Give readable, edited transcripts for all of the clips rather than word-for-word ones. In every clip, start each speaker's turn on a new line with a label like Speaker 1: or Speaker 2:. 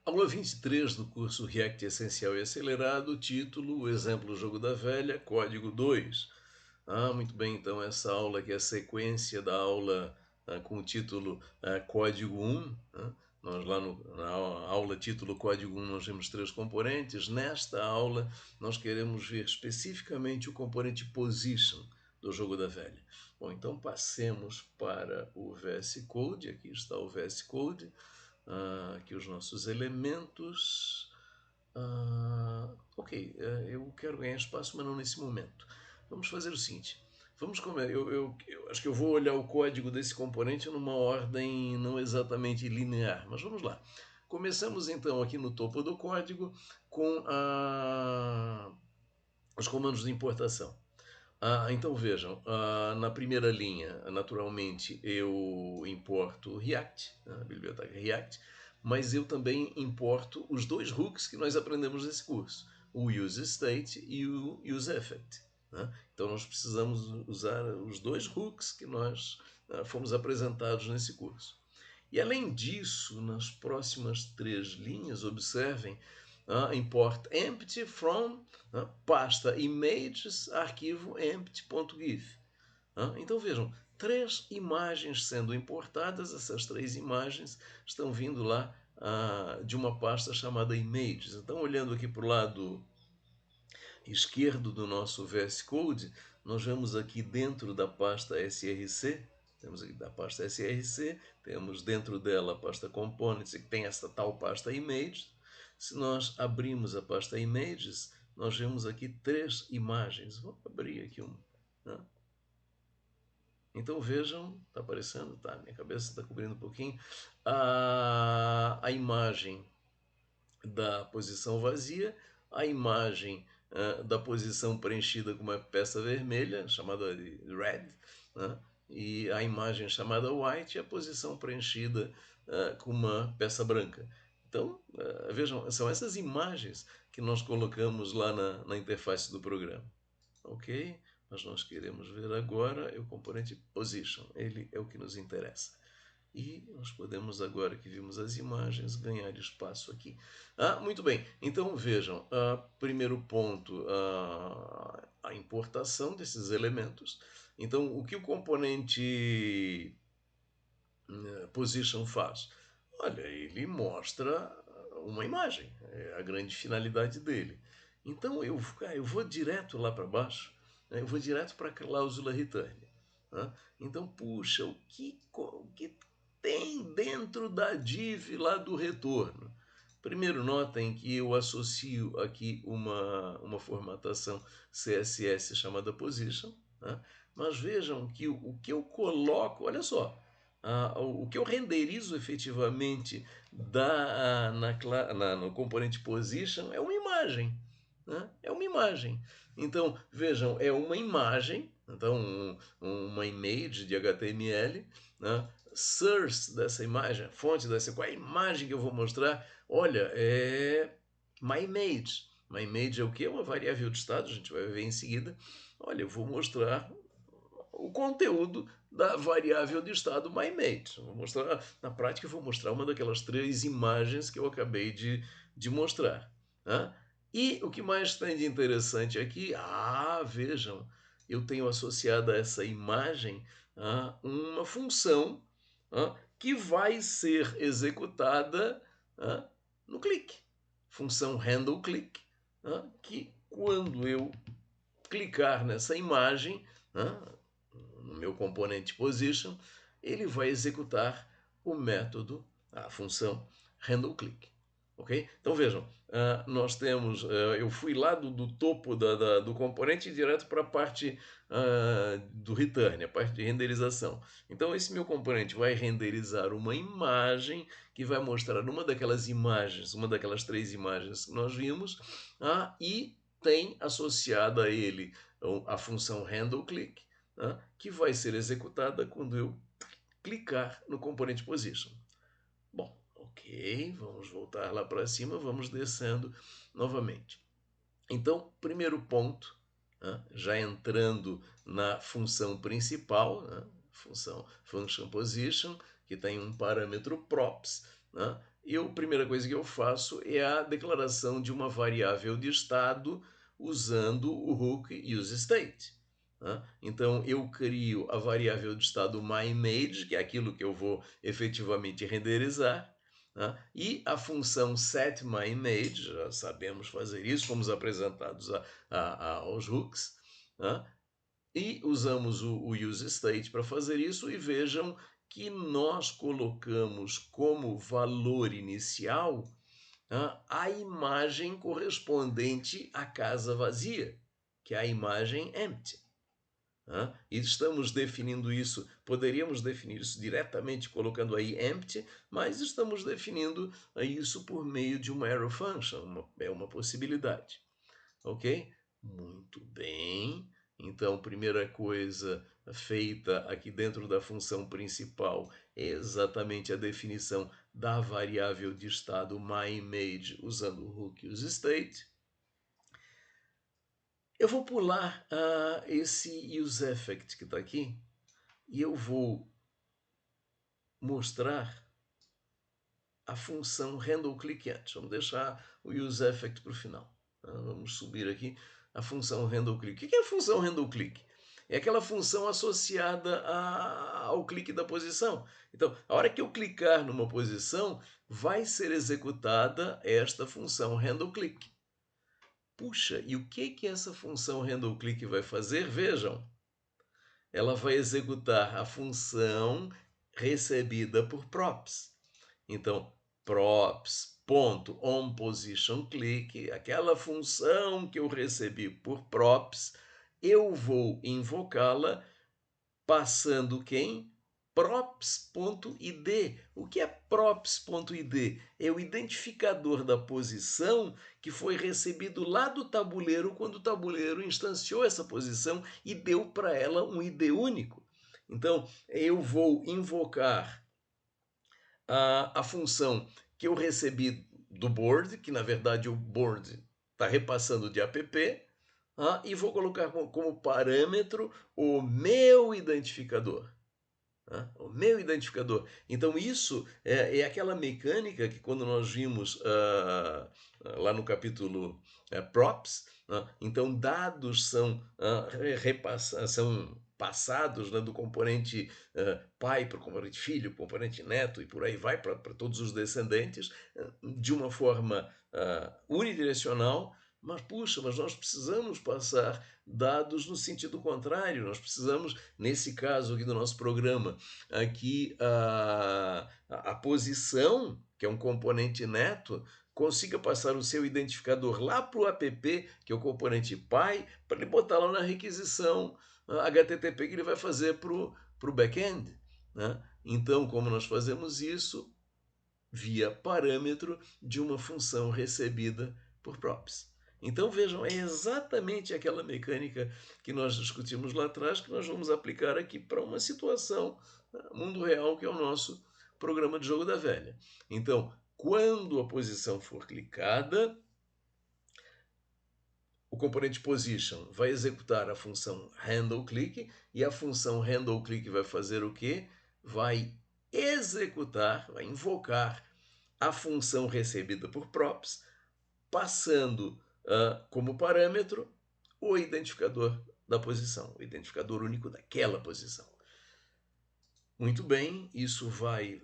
Speaker 1: Aula 23 do curso React Essencial e Acelerado, título, exemplo jogo da velha, código 2. Muito bem, então essa aula aqui é a sequência da aula com o título código 1. Nós lá na aula título código 1 nós vemos 3 componentes. Nesta aula nós queremos ver especificamente o componente position do jogo da velha. Bom, então passemos para o VS Code. Aqui está o VS Code. Aqui os nossos elementos. Ok, eu quero ganhar espaço, mas não nesse momento. Vamos fazer o seguinte. Eu acho que eu vou olhar o código desse componente numa ordem não exatamente linear, mas vamos lá. Começamos então aqui no topo do código com os comandos de importação. Então vejam, na primeira linha, naturalmente, eu importo React, a biblioteca React, mas eu também importo os dois hooks que nós aprendemos nesse curso, o useState e o useEffect. Então nós precisamos usar os dois hooks que nós fomos apresentados nesse curso. E além disso, nas próximas 3 linhas, observem, import empty from pasta images, arquivo empty.gif. Então vejam, 3 imagens sendo importadas, essas 3 imagens estão vindo lá de uma pasta chamada images. Então, olhando aqui para o lado esquerdo do nosso VS Code, nós vemos aqui dentro da pasta src, temos aqui da pasta src, temos dentro dela a pasta components, que tem esta tal pasta images. Se nós abrimos a pasta images, nós vemos aqui 3 imagens. Vou abrir aqui uma. Então vejam, está aparecendo, tá? Minha cabeça está cobrindo um pouquinho. A imagem da posição vazia, a imagem da posição preenchida com uma peça vermelha, chamada de red, e a imagem chamada white, a posição preenchida com uma peça branca. Então, vejam, são essas imagens que nós colocamos lá na interface do programa. Ok? Mas nós queremos ver agora o componente position, ele é o que nos interessa. E nós podemos, agora que vimos as imagens, ganhar espaço aqui. Muito bem, então vejam, primeiro ponto, a importação desses elementos. Então, o que o componente position faz? Olha, ele mostra uma imagem, é a grande finalidade dele. Então, eu vou direto lá para baixo, eu vou direto para a cláusula return. Então, puxa, o que tem dentro da div lá do retorno? Primeiro, notem que eu associo aqui uma formatação CSS chamada position, mas vejam que o que eu coloco, olha só, o que eu renderizo efetivamente no componente position é uma imagem. É uma imagem. Então, vejam, é uma imagem, então uma image de HTML, source dessa imagem, fonte dessa, qual é a imagem que eu vou mostrar? Olha, é my image. My image é o que? É uma variável de estado, a gente vai ver em seguida. Olha, eu vou mostrar o conteúdo da variável de estado myMate. Vou mostrar, na prática, eu vou mostrar uma daquelas 3 imagens que eu acabei de mostrar. E o que mais tem de interessante aqui? Vejam, eu tenho associado a essa imagem uma função que vai ser executada no clique. Função handleClick, que quando eu clicar nessa imagem, no meu componente position, ele vai executar o método, a função handleClick. Ok? Então vejam, nós temos, eu fui lá do topo do componente direto para a parte do return, a parte de renderização. Então esse meu componente vai renderizar uma imagem que vai mostrar uma daquelas imagens, uma daquelas 3 imagens que nós vimos, e tem associada a ele a função handleClick, que vai ser executada quando eu clicar no componente position. Bom, ok, vamos voltar lá para cima, vamos descendo novamente. Então, primeiro ponto, já entrando na função principal, function position, que tem um parâmetro props, a primeira coisa que eu faço é a declaração de uma variável de estado usando o hook useState. Então, eu crio a variável de estado myImage, que é aquilo que eu vou efetivamente renderizar, e a função setMyImage, já sabemos fazer isso, fomos apresentados aos hooks, e usamos o useState para fazer isso, e vejam que nós colocamos como valor inicial a imagem correspondente à casa vazia, que é a imagem empty. E estamos definindo isso, poderíamos definir isso diretamente colocando aí empty, mas estamos definindo isso por meio de uma arrow function, é uma possibilidade. Ok? Muito bem. Então, primeira coisa feita aqui dentro da função principal é exatamente a definição da variável de estado myImage usando o hook useState. Eu vou pular esse useEffect que está aqui e eu vou mostrar a função handleClick antes. Vamos deixar o useEffect para o final. Vamos subir aqui a função handleClick. O que é a função handleClick? É aquela função associada ao clique da posição. Então, a hora que eu clicar numa posição, vai ser executada esta função handleClick. Puxa, e o que essa função handleClick vai fazer? Vejam, ela vai executar a função recebida por props. Então, props.onPositionClick, aquela função que eu recebi por props, eu vou invocá-la passando quem? props.id. O que é props.id? É o identificador da posição que foi recebido lá do tabuleiro quando o tabuleiro instanciou essa posição e deu para ela um ID único. Então, eu vou invocar a função que eu recebi do board, que na verdade o board está repassando de app, e vou colocar como parâmetro o meu identificador. O meu identificador. Então, isso é aquela mecânica que, quando nós vimos lá no capítulo Props, então dados são passados do componente pai para o componente filho, componente neto e por aí vai para todos os descendentes de uma forma unidirecional. Mas, puxa, mas nós precisamos passar dados no sentido contrário. Nós precisamos, nesse caso aqui do nosso programa, aqui a posição, que é um componente neto, consiga passar o seu identificador lá para o app, que é o componente pai, para ele botar lá na requisição HTTP que ele vai fazer para o back-end. Então, como nós fazemos isso? Via parâmetro de uma função recebida por props. Então, vejam, é exatamente aquela mecânica que nós discutimos lá atrás que nós vamos aplicar aqui para uma situação, mundo real, que é o nosso programa de jogo da velha. Então, quando a posição for clicada, o componente position vai executar a função handleClick e a função handleClick vai fazer o quê? Vai executar, vai invocar a função recebida por props, passando como parâmetro o identificador da posição, o identificador único daquela posição. Muito bem, isso vai...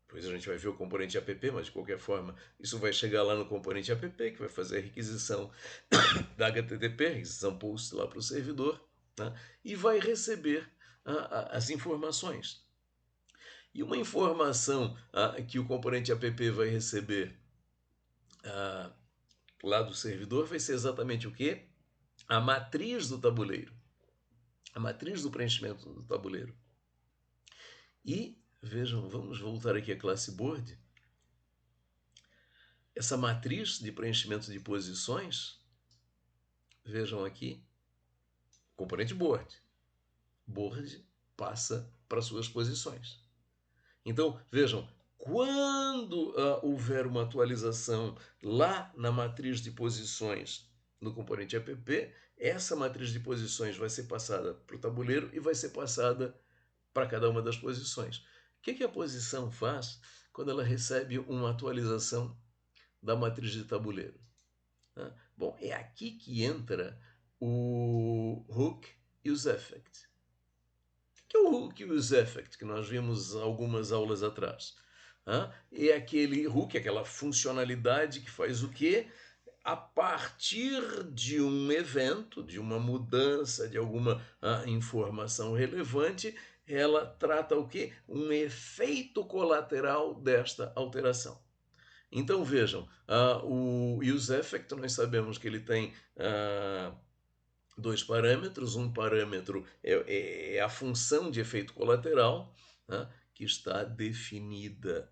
Speaker 1: Depois a gente vai ver o componente app, mas de qualquer forma, isso vai chegar lá no componente app, que vai fazer a requisição da HTTP, requisição post lá para o servidor, e vai receber as informações. E uma informação que o componente app vai receber lá do servidor vai ser exatamente o quê? A matriz do tabuleiro. A matriz do preenchimento do tabuleiro. E, vejam, vamos voltar aqui à classe board. Essa matriz de preenchimento de posições, vejam aqui, componente board. Board passa para suas posições. Então, vejam, quando houver uma atualização lá na matriz de posições no componente app, essa matriz de posições vai ser passada para o tabuleiro e vai ser passada para cada uma das posições. O que a posição faz? quando ela recebe uma atualização da matriz de tabuleiro. Né? Bom, é aqui que entra o hook use effect. O que é o hook use effect que nós vimos algumas aulas atrás? É aquele hook, aquela funcionalidade que faz o quê? A partir de um evento, de uma mudança, de alguma informação relevante, ela trata o quê? Um efeito colateral desta alteração. Então vejam, o use effect nós sabemos que ele tem dois parâmetros. Um parâmetro é a função de efeito colateral, que está definida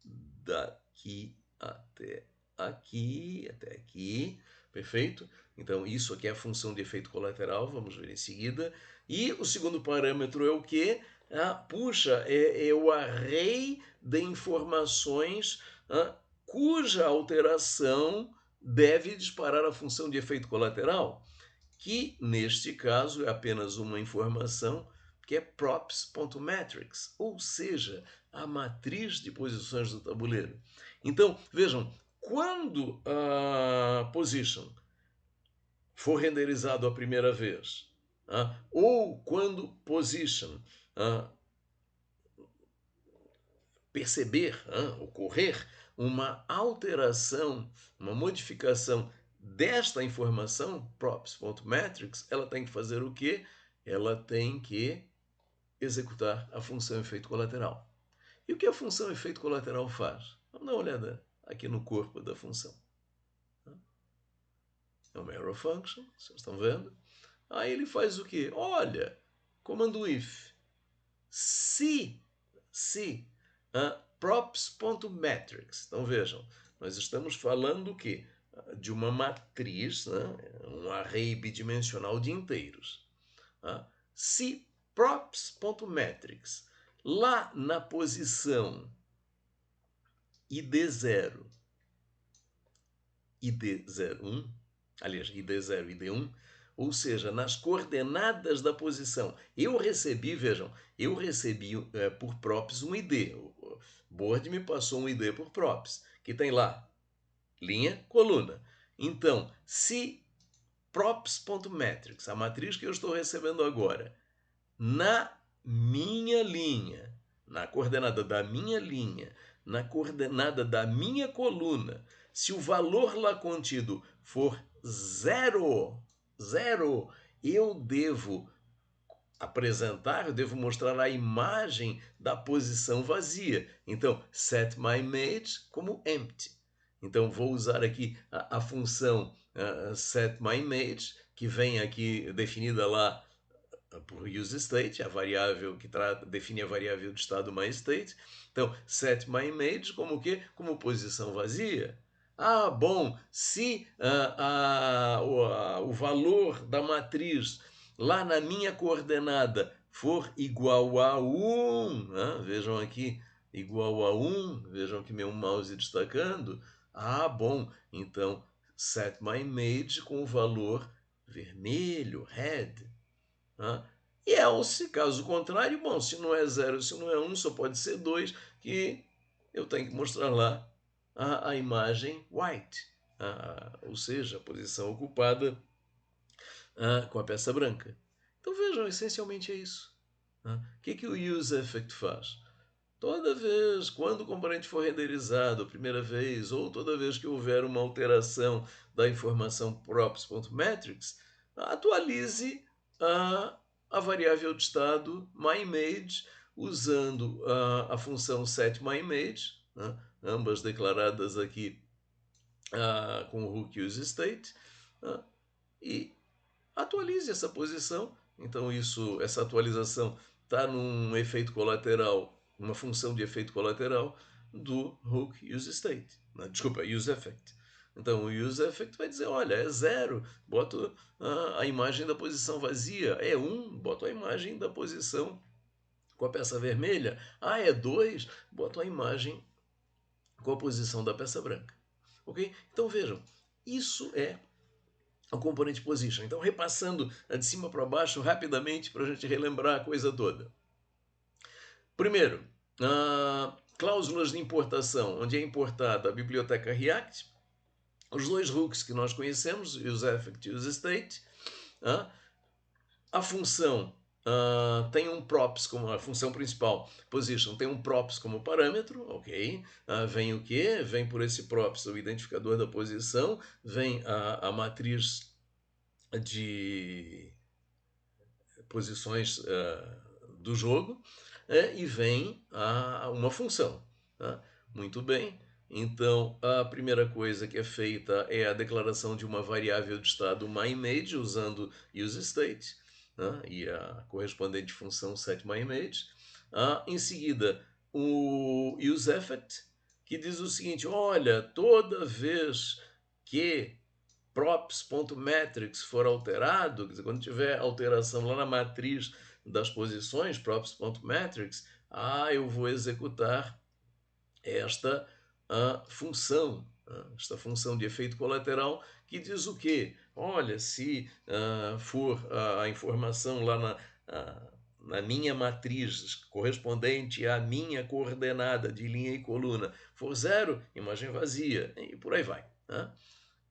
Speaker 1: daqui até aqui, perfeito? Então isso aqui é a função de efeito colateral, vamos ver em seguida. E o segundo parâmetro é o quê? Puxa, é o array de informações cuja alteração deve disparar a função de efeito colateral, que neste caso é apenas uma informação que é props.matrix, ou seja, a matriz de posições do tabuleiro. Então, vejam, quando a position for renderizado a primeira vez, ou quando position ocorrer uma alteração, uma modificação desta informação, props.matrix, ela tem que fazer o quê? Ela tem que executar a função efeito colateral. E o que a função efeito colateral faz? Vamos dar uma olhada aqui no corpo da função. É uma arrow function, vocês estão vendo? Aí ele faz o quê? Olha, comando if. Se props.matrix. Então vejam, nós estamos falando o quê? De uma matriz, um array bidimensional de inteiros. Se props.matrix lá na posição id0, id01, aliás, id0 e id1, ou seja, nas coordenadas da posição, eu recebi, vejam, eu recebi por props um id. O board me passou um id por props, que tem lá linha, coluna. Então, se props.matrix, a matriz que eu estou recebendo agora, na minha linha, na coordenada da minha linha, na coordenada da minha coluna, se o valor lá contido for zero, eu devo eu devo mostrar a imagem da posição vazia. Então, set my image como empty. Então, vou usar aqui a função set my image, que vem aqui definida lá por useState, a variável que define a variável de estado myState. Então, set my image como o quê? Como posição vazia. Bom, se o valor da matriz lá na minha coordenada for igual a 1, vejam aqui, igual a 1, vejam aqui meu mouse destacando, bom, então set my image com o valor vermelho, red. E else, caso contrário, bom, se não é 0, se não é 1, só pode ser 2, que eu tenho que mostrar lá a imagem white, ou seja, a posição ocupada com a peça branca. Então vejam, essencialmente é isso. O que o use effect faz? Toda vez, quando o componente for renderizado a primeira vez, ou toda vez que houver uma alteração da informação props.matrix, atualize a variável de estado myImage usando a função setMyImage, ambas declaradas aqui com o hook useState, e atualize essa posição. Então essa atualização está num efeito colateral, uma função de efeito colateral do hook useState. Desculpa, useEffect. Então o useEffect vai dizer, olha, é 0, boto a imagem da posição vazia. É 1, boto a imagem da posição com a peça vermelha. É 2, boto a imagem com a posição da peça branca. Ok? Então vejam, isso é o componente position. Então, repassando de cima para baixo rapidamente para a gente relembrar a coisa toda. Primeiro, Cláusulas de importação, onde é importada a biblioteca React, os dois hooks que nós conhecemos, useEffect e useState. A função tem um props como a função principal, position, tem um props como parâmetro, ok? Vem o que? Vem por esse props o identificador da posição, vem a matriz de posições do jogo e vem uma função. Tá? Muito bem. Então, a primeira coisa que é feita é a declaração de uma variável de estado myImage usando useState, né? E a correspondente função setMyImage. Em seguida, o useEffect, que diz o seguinte: olha, toda vez que props.metrics for alterado, quer dizer, quando tiver alteração lá na matriz das posições, props.metrics, eu vou executar esta função, esta função de efeito colateral, que diz o quê? Olha, se for a informação lá na minha matriz correspondente à minha coordenada de linha e coluna for zero, imagem vazia, e por aí vai.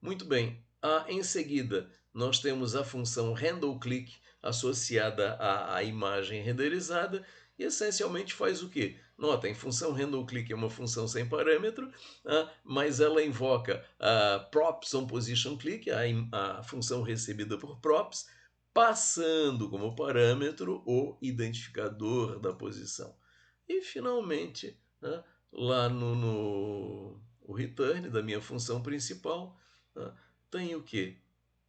Speaker 1: Muito bem. Em seguida, nós temos a função handleClick associada à imagem renderizada e essencialmente faz o quê? Notem, função handleClick é uma função sem parâmetro, mas ela invoca a props on position click, a função recebida por props, passando como parâmetro o identificador da posição. E finalmente, lá no return da minha função principal, tem o que?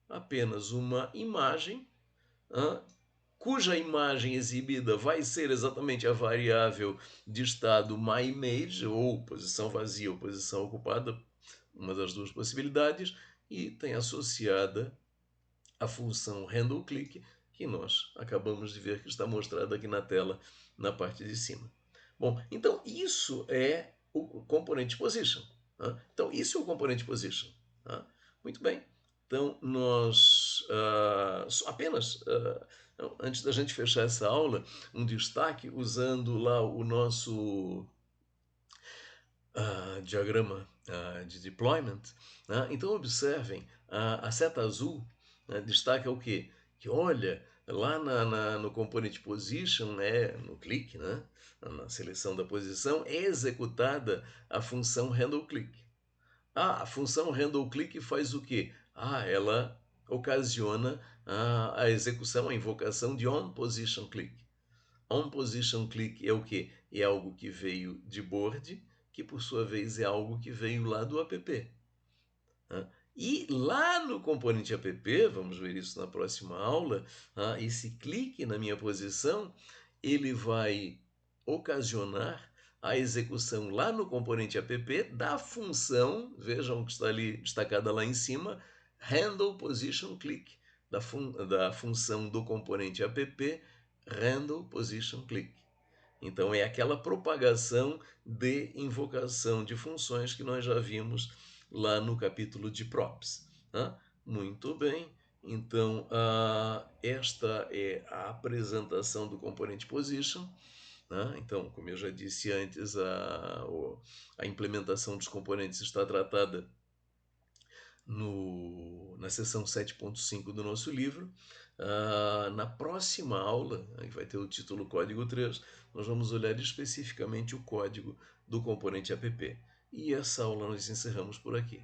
Speaker 1: Apenas uma imagem, cuja imagem exibida vai ser exatamente a variável de estado myImage, ou posição vazia ou posição ocupada, uma das duas possibilidades, e tem associada a função handleClick, que nós acabamos de ver que está mostrada aqui na tela, na parte de cima. Bom, então isso é o componente position. Então isso é o componente position. Muito bem. Então nós apenas antes da gente fechar essa aula, um destaque usando lá o nosso diagrama de deployment. Então observem, a seta azul destaca o quê? Que olha, lá no componente position, no click, na seleção da posição, é executada a função handleClick. A função handleClick faz o quê? Ela ocasiona a execução, a invocação de onPositionClick. OnPositionClick é o quê? É algo que veio de board, que por sua vez é algo que veio lá do app. E lá no componente app, vamos ver isso na próxima aula, esse clique na minha posição, ele vai ocasionar a execução lá no componente app da função, vejam que está ali destacada lá em cima, handlePositionClick, da função do componente app handlePositionClick. Então é aquela propagação de invocação de funções que nós já vimos lá no capítulo de props. Muito bem. Então, esta é a apresentação do componente position. Então, como eu já disse antes, a implementação dos componentes está tratada na seção 7.5 do nosso livro. Na próxima aula, que vai ter o título Código 3, nós vamos olhar especificamente o código do componente app. E essa aula nós encerramos por aqui.